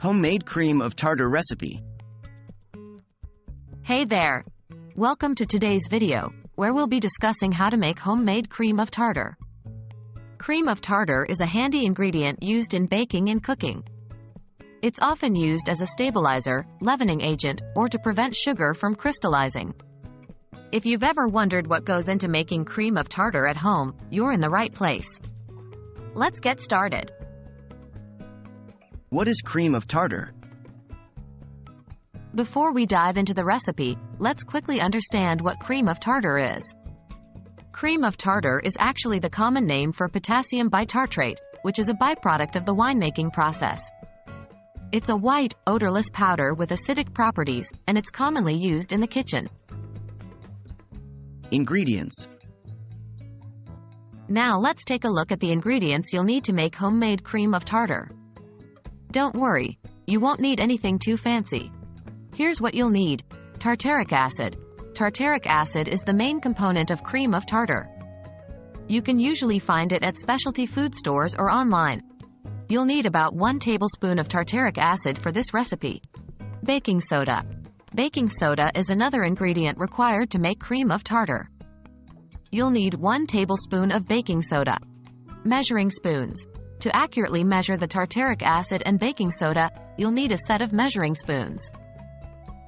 Homemade cream of tartar recipe. Hey there! Welcome to today's video, where we'll be discussing how to make homemade cream of tartar. Cream of tartar is a handy ingredient used in baking and cooking. It's often used as a stabilizer, leavening agent, or to prevent sugar from crystallizing. If you've ever wondered what goes into making cream of tartar at home, you're in the right place. Let's get started. What is cream of tartar? Before we dive into the recipe, let's quickly understand what cream of tartar is. Cream of tartar is actually the common name for potassium bitartrate, which is a byproduct of the winemaking process. It's a white, odorless powder with acidic properties, and it's commonly used in the kitchen. Ingredients. Now let's take a look at the ingredients you'll need to make homemade cream of tartar. Don't worry, you won't need anything too fancy. Here's what you'll need. Tartaric acid. Tartaric acid is the main component of cream of tartar. You can usually find it at specialty food stores or online. You'll need about 1 tablespoon of tartaric acid for this recipe. Baking soda. Baking soda is another ingredient required to make cream of tartar. You'll need 1 tablespoon of baking soda. Measuring spoons. To accurately measure the tartaric acid and baking soda, you'll need a set of measuring spoons.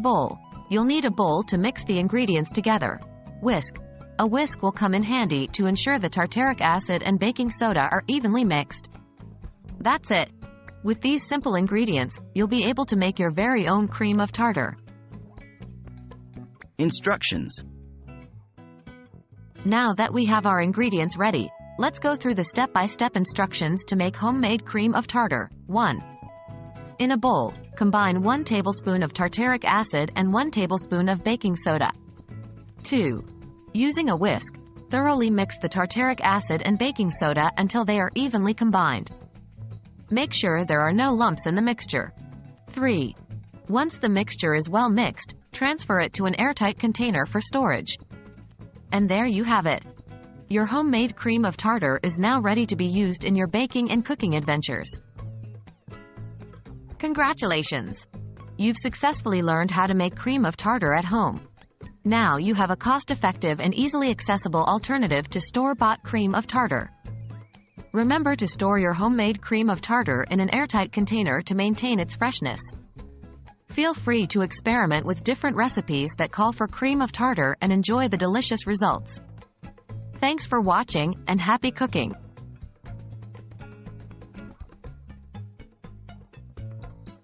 Bowl. You'll need a bowl to mix the ingredients together. Whisk. A whisk will come in handy to ensure the tartaric acid and baking soda are evenly mixed. That's it. With these simple ingredients, you'll be able to make your very own cream of tartar. Instructions. Now that we have our ingredients ready, let's go through the step-by-step instructions to make homemade cream of tartar. 1. In a bowl, combine 1 tablespoon of tartaric acid and 1 tablespoon of baking soda. 2. Using a whisk, thoroughly mix the tartaric acid and baking soda until they are evenly combined. Make sure there are no lumps in the mixture. 3. Once the mixture is well mixed, transfer it to an airtight container for storage. And there you have it. Your homemade cream of tartar is now ready to be used in your baking and cooking adventures. Congratulations! You've successfully learned how to make cream of tartar at home. Now you have a cost-effective and easily accessible alternative to store-bought cream of tartar. Remember to store your homemade cream of tartar in an airtight container to maintain its freshness. Feel free to experiment with different recipes that call for cream of tartar and enjoy the delicious results. Thanks for watching, and happy cooking!